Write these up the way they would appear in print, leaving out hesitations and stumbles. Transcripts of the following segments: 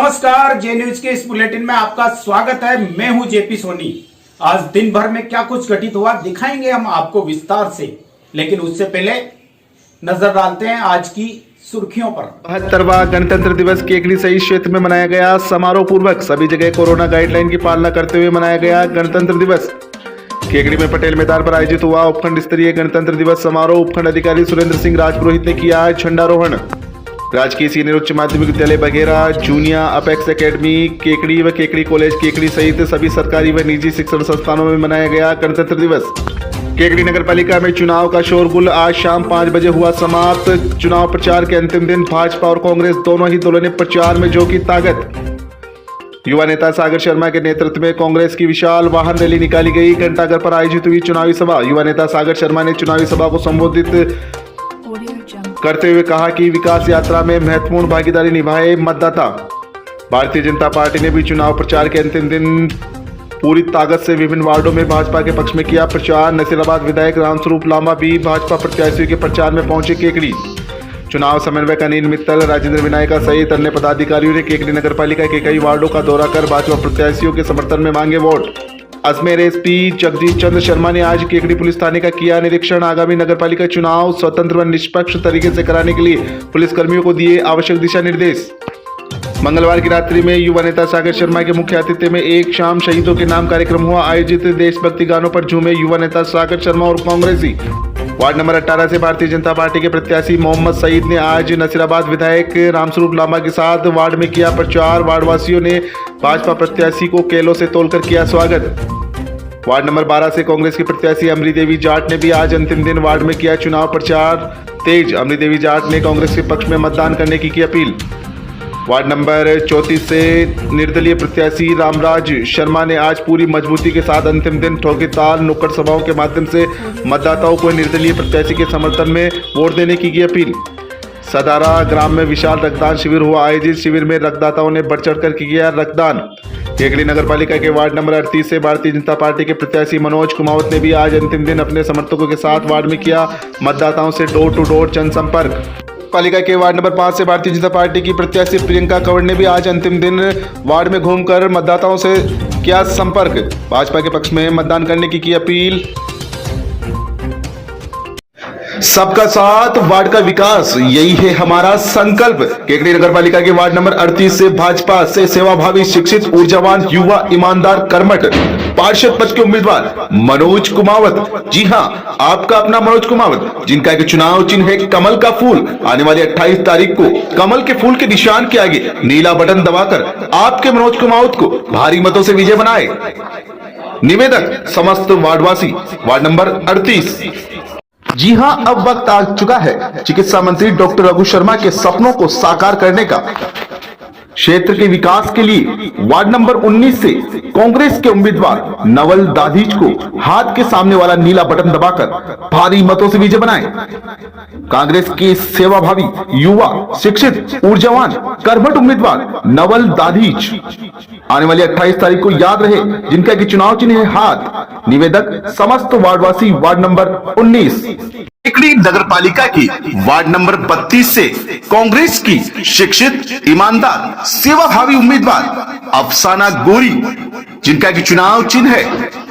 नमस्कार, जे न्यूज के इस बुलेटिन में आपका स्वागत है। मैं हूं जेपी सोनी। आज दिन भर में क्या कुछ घटित हुआ दिखाएंगे हम आपको विस्तार से, लेकिन उससे पहले नजर डालते हैं आज की सुर्खियों पर। 72वां गणतंत्र दिवस केकड़ी सहित क्षेत्र में मनाया गया समारोह पूर्वक। सभी जगह कोरोना गाइडलाइन की पालना करते हुए मनाया गया गणतंत्र दिवस। केकड़ी में पटेल मैदान पर आयोजित हुआ उपखंड स्तरीय गणतंत्र दिवस समारोह। उपखंड अधिकारी सुरेंद्र सिंह राजपुरोहित ने किया झंडारोहण। राजकीय सीनियर उच्च माध्यमिक विद्यालय बघेरा, जूनिया अपेक्स एकेडमी केकड़ी व केकड़ी कॉलेज केकड़ी सहित सभी सरकारी व निजी शिक्षण संस्थानों में मनाया गया गणतंत्र दिवस। केकड़ी नगर पालिका में चुनाव का शोरगुल आज शाम 5 बजे हुआ समाप्त। चुनाव प्रचार के अंतिम दिन भाजपा और कांग्रेस दोनों ही दलों ने प्रचार में झोंकी ताकत। युवा नेता सागर शर्मा के नेतृत्व में कांग्रेस की विशाल वाहन रैली निकाली गई। घंटाघर पर आयोजित हुई चुनावी सभा। युवा नेता सागर शर्मा ने चुनावी सभा को संबोधित करते हुए कहा कि विकास यात्रा में महत्वपूर्ण भागीदारी निभाए मतदाता। भारतीय जनता पार्टी ने भी चुनाव प्रचार के अंतिम दिन पूरी ताकत से विभिन्न वार्डों में भाजपा के पक्ष में किया प्रचार। नसीराबाद विधायक रामस्वरूप लांबा भी भाजपा प्रत्याशियों के प्रचार में पहुंचे केकड़ी। चुनाव समन्वयक अनिल मित्तल, राजेंद्र विनायका सहित अन्य पदाधिकारियों ने केकड़ी नगर पालिका के कई वार्डों का दौरा कर भाजपा प्रत्याशियों के समर्थन में मांगे वोट। अजमेर एसपी जगदीश चंद्र शर्मा ने आज केकड़ी पुलिस थाने का किया निरीक्षण। आगामी नगरपालिका चुनाव स्वतंत्र व निष्पक्ष तरीके से कराने के लिए पुलिसकर्मियों को दिए आवश्यक दिशा निर्देश। मंगलवार की रात्रि में युवा नेता सागर शर्मा के मुख्य आतिथ्य में एक शाम शहीदों के नाम कार्यक्रम हुआ आयोजित। देशभक्ति गानों पर झूमे युवा नेता सागर शर्मा और कांग्रेसी। वार्ड नंबर 18 से भारतीय जनता पार्टी के प्रत्याशी मोहम्मद सईद ने आज नसीराबाद विधायक रामस्वरूप लांबा के साथ वार्ड में किया प्रचार। वार्डवासियों ने भाजपा प्रत्याशी को केलों से तोलकर किया स्वागत। वार्ड नंबर 12 से कांग्रेस की प्रत्याशी अमरी देवी जाट ने भी आज अंतिम दिन वार्ड में किया चुनाव प्रचार तेज। अमरी देवी जाट ने कांग्रेस के पक्ष में मतदान करने की अपील। वार्ड नंबर 34 से निर्दलीय प्रत्याशी रामराज शर्मा ने आज पूरी मजबूती के साथ अंतिम दिन ठोकी ताल नुक्कड़ सभाओं के माध्यम से मतदाताओं को निर्दलीय प्रत्याशी के समर्थन में वोट देने की अपील। सदारा ग्राम में विशाल रक्तदान शिविर हुआ आयोजित। शिविर में रक्तदाताओं ने बढ़ चढ़कर किया रक्तदान। केकड़ी नगर पालिका के वार्ड नंबर 38 से भारतीय जनता पार्टी के प्रत्याशी मनोज कुमावत ने भी आज अंतिम दिन अपने समर्थकों के साथ वार्ड में किया मतदाताओं से डोर टू डोर जनसंपर्क। पालिका के वार्ड नंबर 5 से भारतीय जनता पार्टी की प्रत्याशी प्रियंका कंवर ने भी आज अंतिम दिन वार्ड में घूमकर मतदाताओं से किया संपर्क। भाजपा के पक्ष में मतदान करने की अपील। सबका साथ, वार्ड का विकास, यही है हमारा संकल्प। केकड़ी नगर पालिका के वार्ड नंबर 38 से भाजपा से सेवाभावी, शिक्षित, ऊर्जावान, युवा, ईमानदार, कर्मठ पार्षद पद के उम्मीदवार मनोज कुमावत। जी हां, आपका अपना मनोज कुमावत, जिनका एक चुनाव चिन्ह है कमल का फूल। आने वाली 28 तारीख को कमल के फूल के निशान के आगे नीला बटन दबाकर आपके मनोज कुमावत को भारी मतों से विजय बनाए। निवेदक समस्त वार्डवासी, वार्ड नंबर 38। जी हां, अब वक्त आ चुका है चिकित्सा मंत्री डॉक्टर रघु शर्मा के सपनों को साकार करने का। क्षेत्र के विकास के लिए वार्ड नंबर 19 से कांग्रेस के उम्मीदवार नवल दाधीच को हाथ के सामने वाला नीला बटन दबाकर भारी मतों से विजय बनाएं। कांग्रेस के सेवाभावी, युवा, शिक्षित, ऊर्जावान, कर्मठ उम्मीदवार नवल दाधीच। आने वाली 28 तारीख को याद रहे, जिनका की चुनाव चिन्ह है हाथ। निवेदक समस्त वार्डवासी, वार्ड नंबर 19। केकड़ी नगर पालिका की वार्ड नंबर 32 से कांग्रेस की शिक्षित, ईमानदार, सेवाभावी उम्मीदवार अफसाना गोरी, जिनका की चुनाव चिन्ह है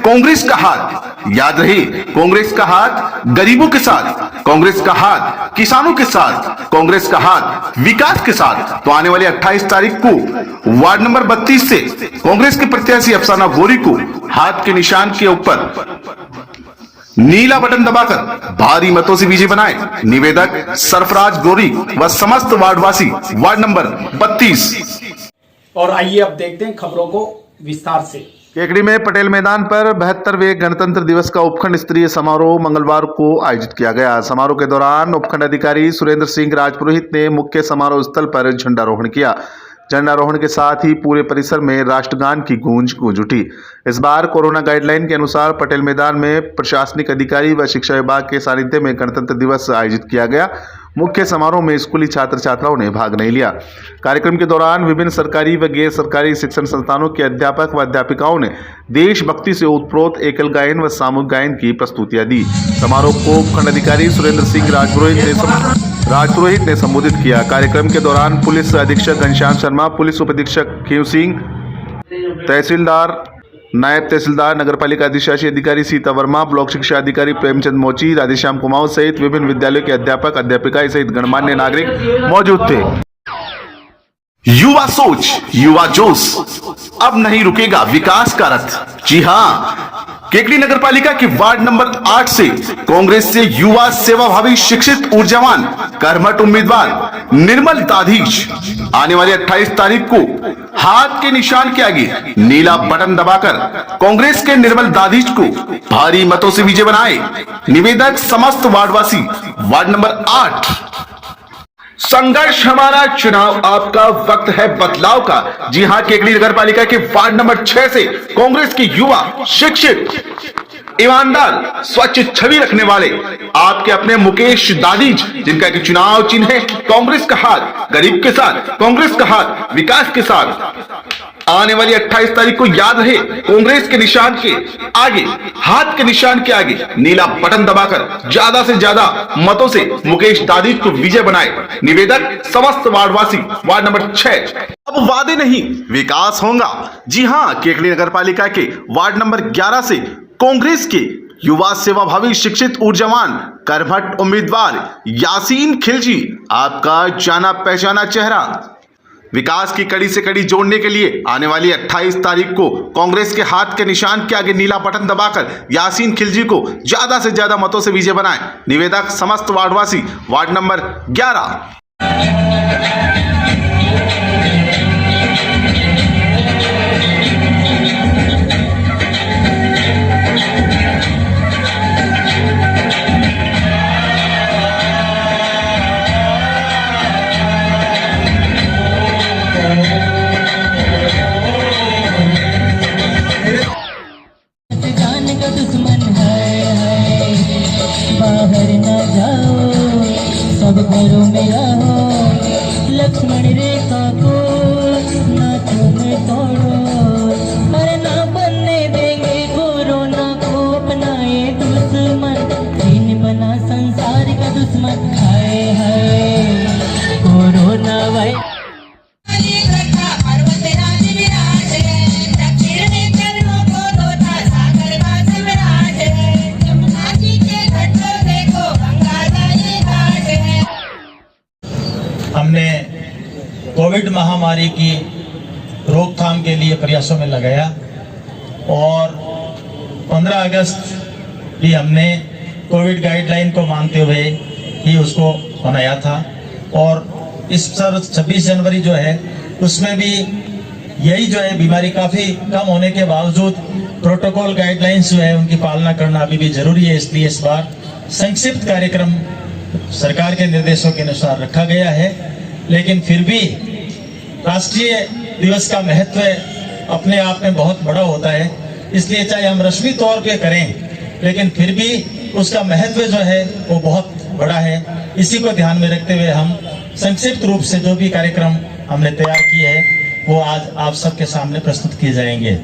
कांग्रेस का हाथ। याद रहे, कांग्रेस का हाथ गरीबों के साथ, कांग्रेस का हाथ किसानों के साथ, कांग्रेस का हाथ विकास के साथ। तो आने वाली 28 तारीख को वार्ड नंबर 32 से कांग्रेस के प्रत्याशी अफसाना गोरी को हाथ के निशान के ऊपर नीला बटन दबाकर भारी मतों से विजय बनाए। निवेदक सरफराज गोरी व समस्त वार्डवासी, वार्ड नंबर 32। और आइए अब देखते हैं खबरों को विस्तार से। केकड़ी में पटेल मैदान पर 72वें गणतंत्र दिवस का उपखंड स्तरीय समारोह मंगलवार को आयोजित किया गया। समारोह के दौरान उपखंड अधिकारी सुरेंद्र सिंह राजपुरोहित ने मुख्य समारोह स्थल पर झंडारोहण किया। झंडारोहण के साथ ही पूरे परिसर में राष्ट्रगान की गूंज उठी। इस बार कोरोना गाइडलाइन के अनुसार पटेल मैदान में प्रशासनिक अधिकारी व शिक्षा विभाग के सानिध्य में गणतंत्र दिवस आयोजित किया गया। मुख्य समारोह में स्कूली छात्र छात्राओं ने भाग नहीं लिया। कार्यक्रम के दौरान विभिन्न सरकारी व गैर सरकारी शिक्षण संस्थानों के अध्यापक व अध्यापिकाओं ने देशभक्ति से ओतप्रोत एकल गायन व सामूहिक गायन की प्रस्तुतियां दी। समारोह को उपखंड अधिकारी सुरेंद्र सिंह राजपुरोहित ने राजपुरोहित ने संबोधित किया। कार्यक्रम के दौरान पुलिस अधीक्षक घनश्याम शर्मा, पुलिस उप अधीक्षक खीव सिंह, तहसीलदार, नायब तहसीलदार, नगरपालिका अधिशासी अधिकारी सीता वर्मा, ब्लॉक शिक्षा अधिकारी प्रेमचंद मोची, राधेश्याम कुमाऊं सहित विभिन्न विद्यालयों के अध्यापक अध्यापिकाएं सहित गणमान्य नागरिक मौजूद थे। युवा सोच, युवा जोश, अब नहीं रुकेगा विकास का रथ। जी हां, केकड़ी नगर पालिका के वार्ड नंबर 8 से कांग्रेस से युवा सेवाभावी शिक्षित ऊर्जावान कर्मठ उम्मीदवार निर्मल दाधीच आने वाली 28 तारीख को हाथ के निशान के आगे नीला बटन दबाकर कांग्रेस के निर्मल दाधीच को भारी मतों से विजय बनाए। निवेदक समस्त वार्डवासी, वार्ड नंबर 8। संघर्ष हमारा, चुनाव आपका, वक्त है बदलाव का। जी हां, केकड़ी नगर पालिका के वार्ड नंबर 6 से कांग्रेस के युवा, शिक्षित, ईमानदार, स्वच्छ छवि रखने वाले आपके अपने मुकेश दाधीच, जिनका कि चुनाव चिन्ह है कांग्रेस का हाथ, गरीब के साथ, कांग्रेस का हाथ, विकास के साथ। आने वाली 28 तारीख को याद रहे, कांग्रेस के निशान के आगे, हाथ के निशान के आगे नीला बटन दबाकर ज्यादा से ज्यादा मतों से मुकेश दाधीच को विजय बनाए। निवेदक समस्त वार्डवासी, वार्ड नंबर 6। अब वादे नहीं, विकास होगा। जी हां, केकड़ी नगर पालिका के वार्ड नंबर 11 से कांग्रेस के युवा सेवाभावी शिक्षित ऊर्जावान कर्मठ उम्मीदवार यासीन खिलजी, आपका जाना पहचाना चेहरा। विकास की कड़ी से कड़ी जोड़ने के लिए आने वाली 28 तारीख को कांग्रेस के हाथ के निशान के आगे नीला बटन दबाकर यासीन खिलजी को ज्यादा से ज्यादा मतों से विजय बनाएं। निवेदक समस्त वार्डवासी, वार्ड नंबर 11। बाहर न जाओ, सब घरों में रहो, लक्ष्मण रेखा को ना तुम तोड़ो, अरे ना बनने देंगे कोरोना को अपना ये दुश्मन, चीन बना संसार का दुश्मन। हाय हाय कोरोना वायरस हमने कोविड महामारी की रोकथाम के लिए प्रयासों में लगाया और 15 अगस्त भी हमने कोविड गाइडलाइन को मानते हुए ही उसको मनाया था। और इस साल 26 जनवरी जो है उसमें भी यही जो है बीमारी काफ़ी कम होने के बावजूद प्रोटोकॉल गाइडलाइंस जो है उनकी पालना करना अभी भी जरूरी है। इसलिए इस बार संक्षिप्त कार्यक्रम सरकार के निर्देशों के अनुसार रखा गया है, लेकिन फिर भी राष्ट्रीय दिवस का महत्व अपने आप में बहुत बड़ा होता है। इसलिए चाहे हम रस्मी तौर पे करें, लेकिन फिर भी उसका महत्व जो है वो बहुत बड़ा है। इसी को ध्यान में रखते हुए हम संक्षिप्त रूप से जो भी कार्यक्रम हमने तैयार किए हैं वो आज आप सबके सामने प्रस्तुत किए जाएंगे।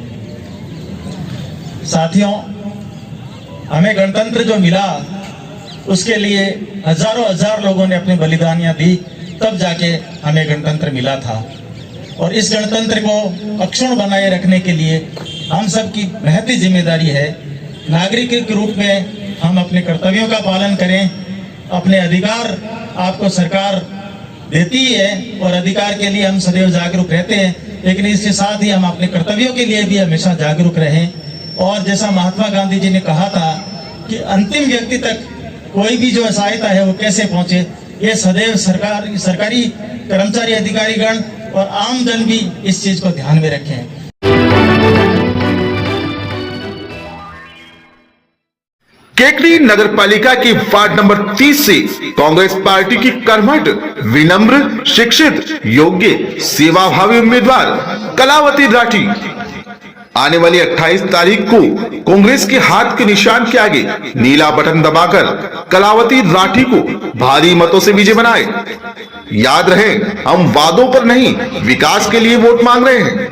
साथियों, हमें गणतंत्र जो मिला उसके लिए हजारों हजार लोगों ने अपनी बलिदानियां दी, तब जाके हमें गणतंत्र मिला था। और इस गणतंत्र को अक्षुण्ण बनाए रखने के लिए हम सब की महती जिम्मेदारी है। नागरिक के रूप में हम अपने कर्तव्यों का पालन करें। अपने अधिकार आपको सरकार देती है और अधिकार के लिए हम सदैव जागरूक रहते हैं, लेकिन इसके साथ ही हम अपने कर्तव्यों के लिए भी हमेशा जागरूक रहें। और जैसा महात्मा गांधी जी ने कहा था कि अंतिम व्यक्ति तक कोई भी जो सहायता है वो कैसे पहुंचे, ये सदैव सरकारी कर्मचारी, अधिकारीगण और आम जन भी इस चीज को ध्यान में रखें। केकड़ी नगर पालिका के वार्ड नंबर 30 से कांग्रेस पार्टी की कर्मठ, विनम्र, शिक्षित, योग्य, सेवाभावी उम्मीदवार कलावती राठी आने वाली 28 तारीख को कांग्रेस के हाथ के निशान के आगे नीला बटन दबाकर कलावती राठी को भारी मतों से विजय बनाए। याद रहे, हम वादों पर नहीं विकास के लिए वोट मांग रहे हैं।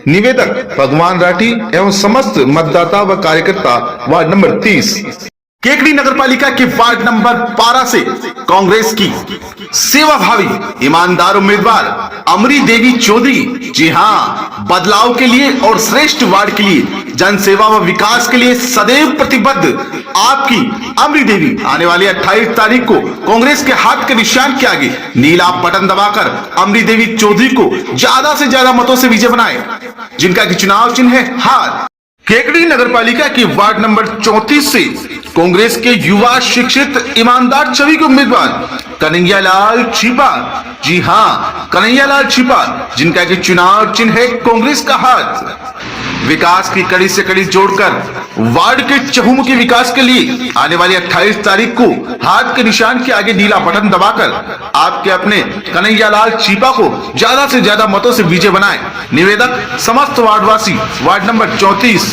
निवेदक भगवान राठी एवं समस्त मतदाता व कार्यकर्ता वार्ड नंबर 30। केकड़ी नगरपालिका के वार्ड नंबर 12 से कांग्रेस की सेवाभावी ईमानदार उम्मीदवार अमरी देवी चौधरी, जी हां, बदलाव के लिए और श्रेष्ठ वार्ड के लिए जनसेवा व विकास के लिए सदैव प्रतिबद्ध आपकी अमरी देवी आने वाली 28 तारीख को कांग्रेस के हाथ के निशान के आगे नीला बटन दबाकर अमरी देवी चौधरी को ज्यादा से ज्यादा मतों से विजय बनाए, जिनका कि चुनाव चिन्ह है हार। केकड़ी नगरपालिका की वार्ड नंबर 34 से कांग्रेस के युवा शिक्षित ईमानदार छवि के उम्मीदवार कन्हैयालाल छिपा, जी हां, कन्हैयालाल छिपा, जिनका कि चुनाव चिन्ह है कांग्रेस का हाथ। विकास की कड़ी से कड़ी जोड़कर वार्ड के चहुमुखी विकास के लिए आने वाली 28 तारीख को हाथ के निशान के आगे नीला बटन दबाकर आपके अपने कन्हैयालाल छिपा को ज्यादा से ज्यादा मतों से विजय बनाए। निवेदक समस्त वार्डवासी, वार्ड नंबर 34।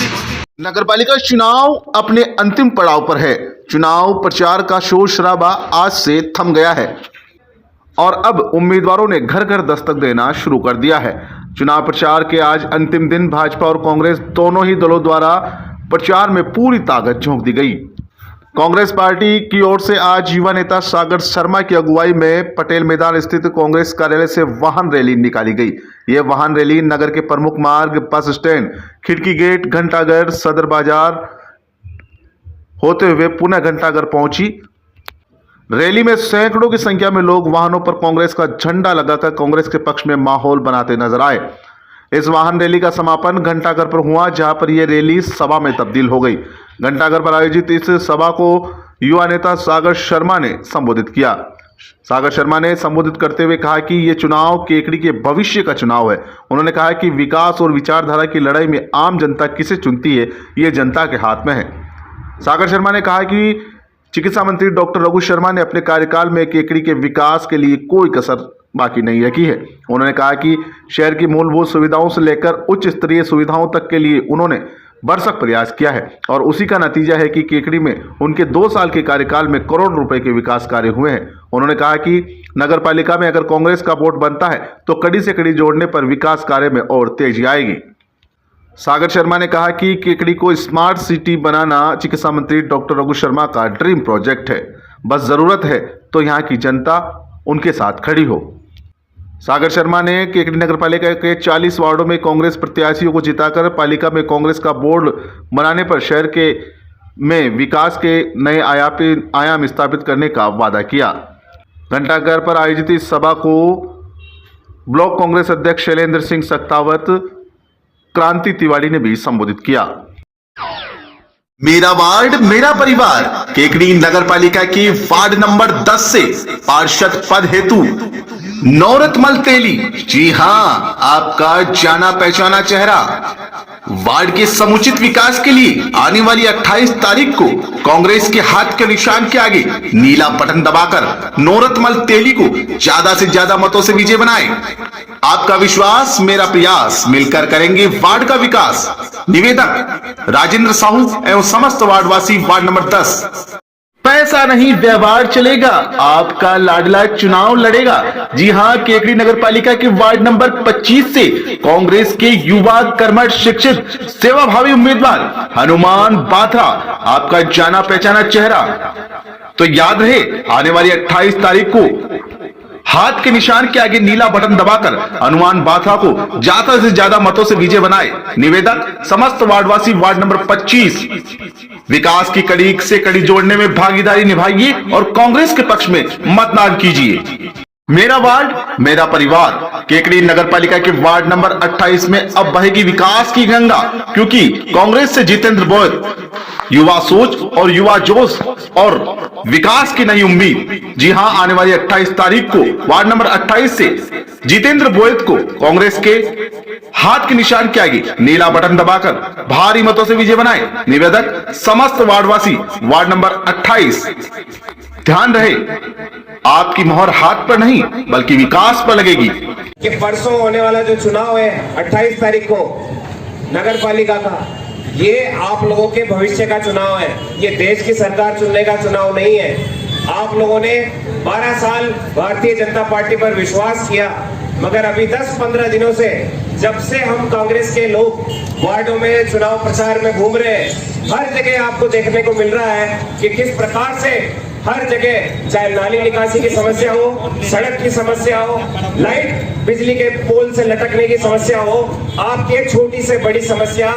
नगरपालिका चुनाव अपने अंतिम पड़ाव पर है। चुनाव प्रचार का शोर शराबा आज से थम गया है और अब उम्मीदवारों ने घर घर दस्तक देना शुरू कर दिया है। चुनाव प्रचार के आज अंतिम दिन भाजपा और कांग्रेस दोनों ही दलों द्वारा प्रचार में पूरी ताकत झोंक दी गई। कांग्रेस पार्टी की ओर से आज युवा नेता सागर शर्मा की अगुवाई में पटेल मैदान स्थित कांग्रेस कार्यालय से वाहन रैली निकाली गई। यह वाहन रैली नगर के प्रमुख मार्ग, बस स्टैंड, खिड़की गेट, घंटाघर, सदर बाजार होते हुए पुनः घंटाघर पहुंची। रैली में सैकड़ों की संख्या में लोग वाहनों पर कांग्रेस का झंडा लगाकर कांग्रेस के पक्ष में माहौल बनाते नजर आए। इस वाहन रैली का समापन घंटाघर पर हुआ, जहां पर यह रैली सभा में तब्दील हो गई। घंटाघर पर आयोजित इस सभा को युवा नेता सागर शर्मा ने संबोधित किया। सागर शर्मा ने संबोधित करते हुए कहा कि यह चुनाव केकड़ी के भविष्य का चुनाव है। उन्होंने कहा कि विकास और विचारधारा की लड़ाई में आम जनता किसे चुनती है, यह जनता के हाथ में है। सागर शर्मा ने कहा कि चिकित्सा मंत्री डॉक्टर रघु शर्मा ने अपने कार्यकाल में केकड़ी के विकास के लिए कोई कसर बाकी नहीं रखी है। उन्होंने कहा कि शहर की मूलभूत सुविधाओं से लेकर उच्च स्तरीय सुविधाओं तक के लिए उन्होंने भरसक प्रयास किया है और उसी का नतीजा है कि केकड़ी में उनके 2 साल के कार्यकाल में करोड़ रुपए के विकास कार्य हुए हैं। उन्होंने कहा कि नगर पालिका में अगर कांग्रेस का वोट बनता है तो कड़ी से कड़ी जोड़ने पर विकास कार्य में और तेजी आएगी। सागर शर्मा ने कहा कि केकड़ी को स्मार्ट सिटी बनाना चिकित्सा मंत्री डॉक्टर रघु शर्मा का ड्रीम प्रोजेक्ट है। बस जरूरत है तो यहाँ की जनता उनके साथ खड़ी हो। सागर शर्मा ने केकड़ी नगरपालिका के 40 वार्डों में कांग्रेस प्रत्याशियों को जिताकर पालिका में कांग्रेस का बोर्ड बनाने पर शहर के में विकास के नए आयाम स्थापित करने का वादा किया। घंटाघर पर आयोजित इस सभा को ब्लॉक कांग्रेस अध्यक्ष शैलेंद्र सिंह सक्तावत, क्रांति तिवारी ने भी संबोधित किया। मेरा वार्ड मेरा परिवार केकड़ी नगरपालिका की वार्ड नंबर 10 से पार्षद पद हेतु नौरतमल तेली, जी हां, आपका जाना पहचाना चेहरा। वार्ड के समुचित विकास के लिए आने वाली 28 तारीख को कांग्रेस के हाथ के निशान के आगे नीला बटन दबाकर नौरतमल तेली को ज्यादा से ज्यादा मतों से विजय बनाए। आपका विश्वास मेरा प्रयास, मिलकर करेंगे वार्ड का विकास। निवेदक राजेंद्र साहू एवं समस्त वार्डवासी, वार्ड नंबर 10। पैसा नहीं व्यवहार चलेगा, आपका लाडला चुनाव लड़ेगा। जी हां, केकड़ी नगरपालिका के वार्ड नंबर 25 से कांग्रेस के युवा कर्मठ शिक्षित सेवाभावी उम्मीदवार हनुमान बाथरा, आपका जाना पहचाना चेहरा। तो याद रहे, आने वाली 28 तारीख को हाथ के निशान के आगे नीला बटन दबाकर हनुमान बाथरा को ज्यादा से ज्यादा मतों से विजय बनाए। निवेदक समस्त वार्डवासी, वार्ड नंबर 25। विकास की कड़ी से कड़ी जोड़ने में भागीदारी निभाइए और कांग्रेस के पक्ष में मतदान कीजिए। मेरा वार्ड मेरा परिवार केकड़ी नगरपालिका के वार्ड नंबर 28 में अब बहेगी विकास की गंगा, क्योंकि कांग्रेस से जितेंद्र बोध, युवा सोच और युवा जोश और विकास की नई उम्मीद। जी हां, आने वाली 28 तारीख को वार्ड नंबर 28 से जितेंद्र बोध को कांग्रेस के हाथ के निशान के आगे नीला बटन दबाकर भारी मतों से विजय बनाए। निवेदक समस्त वार्डवासी, वार्ड नंबर 28। ध्यान रहे, आपकी मोहर हाथ पर नहीं बल्कि विकास पर लगेगी। कि परसों होने वाला जो चुनाव है 28 तारीख को नगर पालिका का, ये आप लोगों के भविष्य का चुनाव है। ये देश की सरकार चुनने का चुनाव नहीं है। आप लोगों ने 12 साल भारतीय जनता पार्टी पर विश्वास किया, मगर अभी 10-15 दिनों से जब से हम कांग्रेस के लोग वार्डों में चुनाव प्रचार में घूम रहे हैं, हर जगह आपको देखने को मिल रहा है कि किस प्रकार से हर जगह, चाहे नाली निकासी की समस्या हो, सड़क की समस्या हो, लाइट बिजली के पोल से लटकने की समस्या हो, आपकी एक छोटी से बड़ी समस्या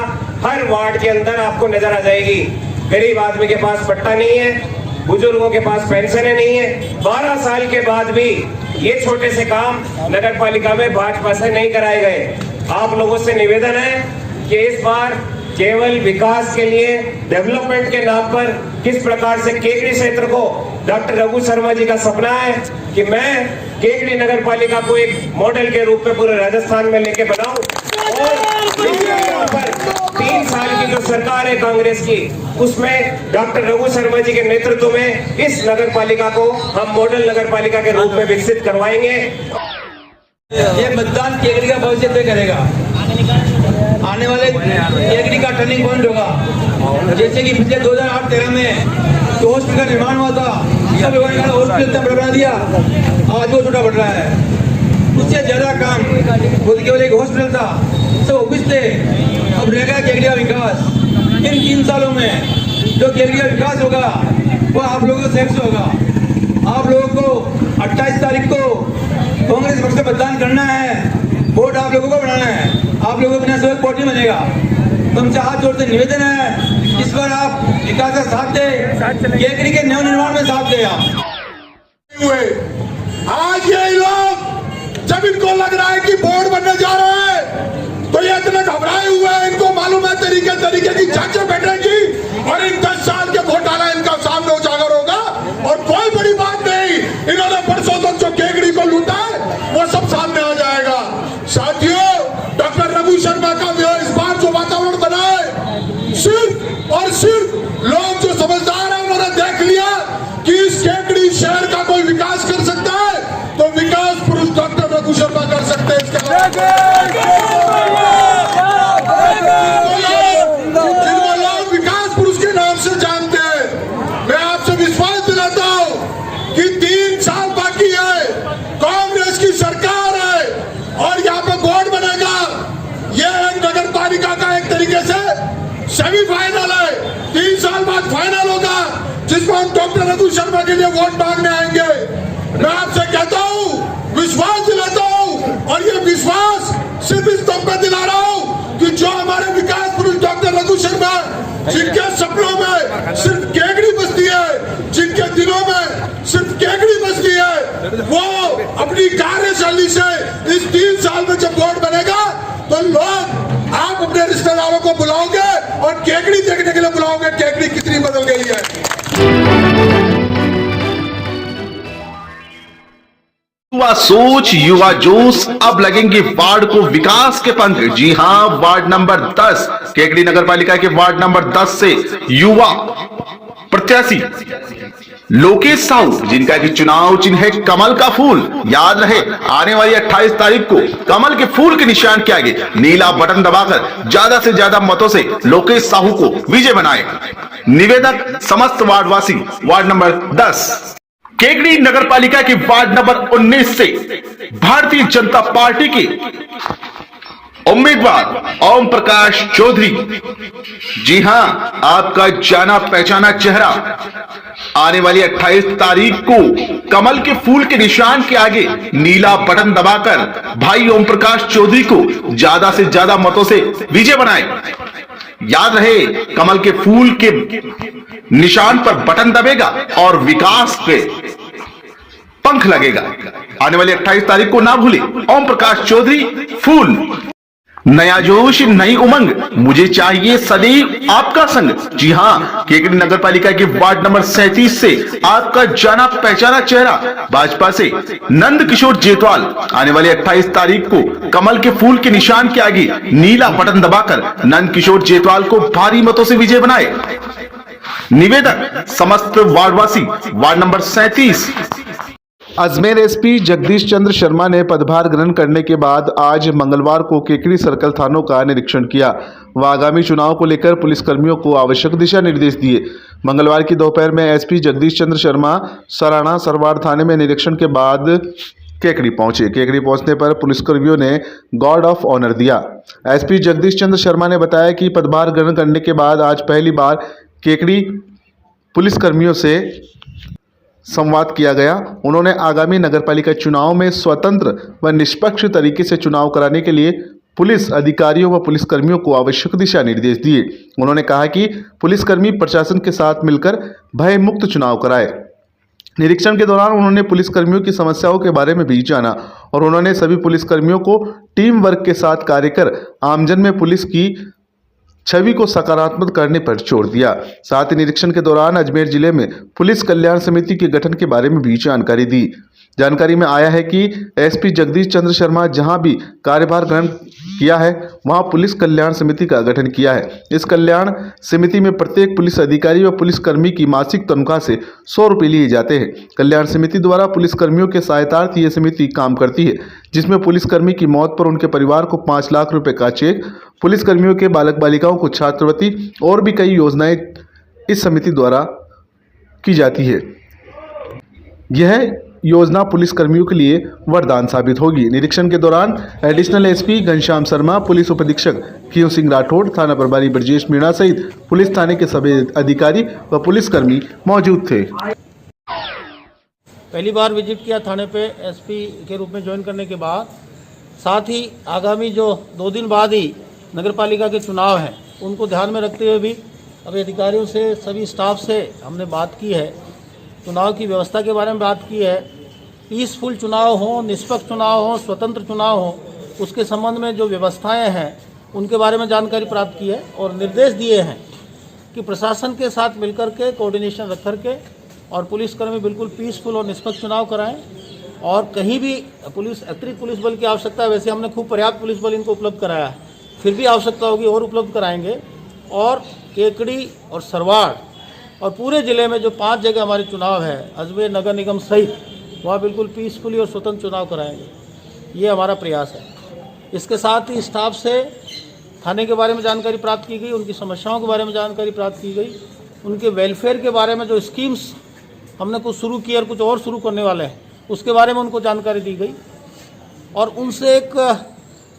हर वार्ड के अंदर आपको नजर आ जाएगी। गरीब आदमी के पास पट्टा नहीं है, बुजुर्गों के पास पेंशनें नहीं है, 12 साल के बाद भी ये छोटे से काम नगर पालिका में भाजपा से नहीं कराए गए। आप लोगों से निवेदन है कि इस बार केवल विकास के लिए, डेवलपमेंट के नाम पर किस प्रकार से केकड़ी क्षेत्र को, डॉक्टर रघु शर्मा जी का सपना है कि मैं केकड़ी नगर पालिका को एक मॉडल के रूप में पूरे राजस्थान में लेके बनाऊं और पर 3 साल की जो सरकार है कांग्रेस की, उसमें डॉक्टर रघु शर्मा जी के नेतृत्व में इस नगर पालिका को हम मॉडल नगर पालिका के रूप में विकसित करवाएंगे। ये मतदान केकड़ी का भविष्य तय करेगा। आने वाले केकड़ी का टर्निंग पॉइंट होगा। जैसे कि पिछले 2008-13 में जो हॉस्पिटल का निर्माण हुआ था, सब लोगों ने हॉस्पिटल इतना बड़ा दिया, आज वो छोटा बढ़ रहा है। उससे ज्यादा काम खुद केवल एक हॉस्पिटल था, सब ऑफिस थे, अब रह गया केकड़ी का विकास। इन 3 सालों में जो केकड़ी का विकास होगा वो आप लोगों को सहयोग से होगा। आप लोगों को 28 तारीख को कांग्रेस पक्ष से मतदान करना है, वोट आप लोगों को बनाना है। आप लोगों के बिना सहयोग वोट नहीं बनेगा। तुमसे हाथ जोड़ते निवेदन है, इस बार आप विकास का साथ दे, केकड़ी के नवनिर्माण में साथ दे। आप आज ये लोग जब इनको लग रहा है कि बोर्ड बनने जा रहा है तो ये इतने घबराए हुए हैं, इनको मालूम है तरीके की जांचें बैठेंगी और इन 10 साल के घोटाला इनका सामने उजागर होगा और कोई बड़ी बात नहीं, इन्होंने बरसों तक जो केकड़ी को लूटा है वो सब सामने आ जाएगा। साथियों, डॉक्टर रघु शर्मा का इस बार जो वातावरण बना है, सिर्फ और सिर्फ लोग जो समझदार है उन्होंने देख लिया कि इस केकड़ी शहर का कोई विकास कर सकता है तो विकास पुरुष डॉक्टर रघु शर्मा कर सकते हैं। जिनको लोग विकास पुरुष के नाम से जानते हैं, मैं आपसे विश्वास दिलाता हूं कि 3 साल बाकी है, कांग्रेस की सरकार है और यहाँ पे बोर्ड बनेगा। यह नगर पालिका का एक तरीके से सेमीफाइनल है, 3 साल बाद फाइनल होगा जिसमें हम डॉक्टर रघु शर्मा के लिए वोट मांगने आएंगे। मैं आपसे कहता हूं, विश्वास दिलाता हूं और ये विश्वास सिर्फ इस दम पे दिला रहा हूं कि जो हमारे विकास पुरुष डॉक्टर रघु शर्मा, जिनके सपनों में सिर्फ केकड़ी बसती है, जिनके दिलों में सिर्फ केकड़ी बसती है, वो अपनी कार्यशैली से इस 3 साल में जब वोट बनेगा तो लोग आप अपने रिश्तेदारों को बुलाओगे और केकड़ी देखने के लिए बुलाओगे, केकड़ी कितनी बदल गई है। युवा सोच, युवा जोश, अब लगेंगे वार्ड को विकास के पंख। जी हां, वार्ड नंबर 10 केकड़ी नगर पालिका के वार्ड नंबर 10 से युवा प्रत्याशी लोकेश साहू, जिनका कि चुनाव चिन्ह है कमल का फूल। याद रहे, आने वाली 28 तारीख को कमल के फूल के निशान के आगे नीला बटन दबाकर ज्यादा से ज्यादा मतों से लोकेश साहू को विजय बनाए। निवेदक समस्त वार्डवासी, वार्ड नंबर 10 केकड़ी नगर पालिका के वार्ड नंबर 19 से भारतीय जनता पार्टी के उम्मीदवार ओम प्रकाश चौधरी। जी हां, आपका जाना पहचाना चेहरा आने वाली 28 तारीख को कमल के फूल के निशान के आगे नीला बटन दबाकर भाई ओम प्रकाश चौधरी को ज्यादा से ज्यादा मतों से विजय बनाए। याद रहे, कमल के फूल के निशान पर बटन दबेगा और विकास पे पंख लगेगा। आने वाली 28 तारीख को ना भूले, ओम प्रकाश चौधरी फूल। नया जोश, नई उमंग, मुझे चाहिए सदैव आपका संग। जी हां, केकड़ी नगर पालिका के वार्ड नंबर 37 से आपका जाना पहचाना चेहरा भाजपा से नंद किशोर जेतवाल आने वाली 28 तारीख को कमल के फूल के निशान के आगे नीला बटन दबाकर नंद किशोर जेतवाल को भारी मतों से विजय बनाए। निवेदक समस्त वार्डवासी, ward number 37। Ajmer SP Jagdish Chandra Sharma ने पदभार ग्रहण करने के बाद आज मंगलवार को केकड़ी सर्कल थानों का निरीक्षण किया व आगामी चुनाव को लेकर पुलिसकर्मियों को आवश्यक दिशा निर्देश दिए। मंगलवार की दोपहर में एसपी जगदीश चंद्र शर्मा सराणा सरवार थाने में निरीक्षण के बाद केकड़ी पहुंचे। केकड़ी पहुंचने पर पुलिसकर्मियों ने गार्ड ऑफ ऑनर दिया। एसपी जगदीश चंद्र शर्मा ने बताया कि पदभार ग्रहण करने के बाद आज पहली बार केकड़ी पुलिसकर्मियों से संवाद किया गया। उन्होंने आगामी नगरपालिका चुनाव में स्वतंत्र व निष्पक्ष तरीके से चुनाव कराने के लिए पुलिस अधिकारियों व पुलिसकर्मियों को आवश्यक दिशा निर्देश दिए। उन्होंने कहा कि पुलिसकर्मी प्रशासन के साथ मिलकर भय मुक्त चुनाव कराए। निरीक्षण के दौरान उन्होंने पुलिसकर्मियों की समस्याओं के बारे में भी जाना और उन्होंने सभी पुलिसकर्मियों को टीम वर्क के साथ कार्य कर आमजन में पुलिस की छवि को सकारात्मक करने पर जोर दिया। साथ ही निरीक्षण के दौरान अजमेर जिले में पुलिस कल्याण समिति के गठन के बारे में भी जानकारी दी। जानकारी में आया है कि एसपी जगदीश चंद्र शर्मा जहां भी कार्यभार ग्रहण किया है वहां पुलिस कल्याण समिति का गठन किया है। इस कल्याण समिति में प्रत्येक पुलिस अधिकारी व पुलिसकर्मी की मासिक तनख्वाह से 100 रुपये लिए जाते हैं। कल्याण समिति द्वारा पुलिसकर्मियों के सहायतार्थ ये समिति काम करती है, जिसमें पुलिसकर्मी की मौत पर उनके परिवार को 5 लाख रुपए का चेक, पुलिसकर्मियों के बालक बालिकाओं को छात्रवृत्ति और भी कई योजनाएं इस समिति द्वारा की जाती है। यह योजना पुलिसकर्मियों के लिए वरदान साबित होगी। निरीक्षण के दौरान additional SP Ghanshyam Sharma, police उपाधीक्षक कियों सिंह राठौड़, थाना प्रभारी ब्रजेश मीणा सहित पुलिस थाने के सभी अधिकारी व पुलिसकर्मी मौजूद थे। पहली बार विजिट किया थाने पे एसपी के रूप में ज्वाइन करने के बाद, साथ ही आगामी जो 2 दिन बाद ही नगरपालिका के चुनाव हैं उनको ध्यान में रखते हुए भी अभी अधिकारियों से, सभी स्टाफ से हमने बात की है। चुनाव की व्यवस्था के बारे में बात की है। पीसफुल चुनाव हो, निष्पक्ष चुनाव हो, स्वतंत्र चुनाव हो, उसके संबंध में जो व्यवस्थाएं हैं उनके बारे में जानकारी प्राप्त की है और निर्देश दिए हैं कि प्रशासन के साथ मिलकर के कोऑर्डिनेशन रख करके और पुलिसकर्मी बिल्कुल पीसफुल और निष्पक्ष चुनाव कराएं। और कहीं भी अतिरिक्त पुलिस बल की आवश्यकता है, वैसे हमने खूब पर्याप्त पुलिस बल इनको उपलब्ध कराया है, फिर भी आवश्यकता होगी और उपलब्ध कराएंगे। और केकड़ी और सरवाड़ और पूरे ज़िले में जो 5 जगह हमारे चुनाव है, अजमेर नगर निगम सहित, वहाँ बिल्कुल पीसफुली और स्वतंत्र चुनाव कराएंगे, ये हमारा प्रयास है। इसके साथ ही स्टाफ से थाने के बारे में जानकारी प्राप्त की गई, उनकी समस्याओं के बारे में जानकारी प्राप्त की गई, उनके वेलफेयर के बारे में जो स्कीम्स हमने कुछ शुरू की और कुछ और शुरू करने वाले हैं उसके बारे में उनको जानकारी दी गई। और उनसे एक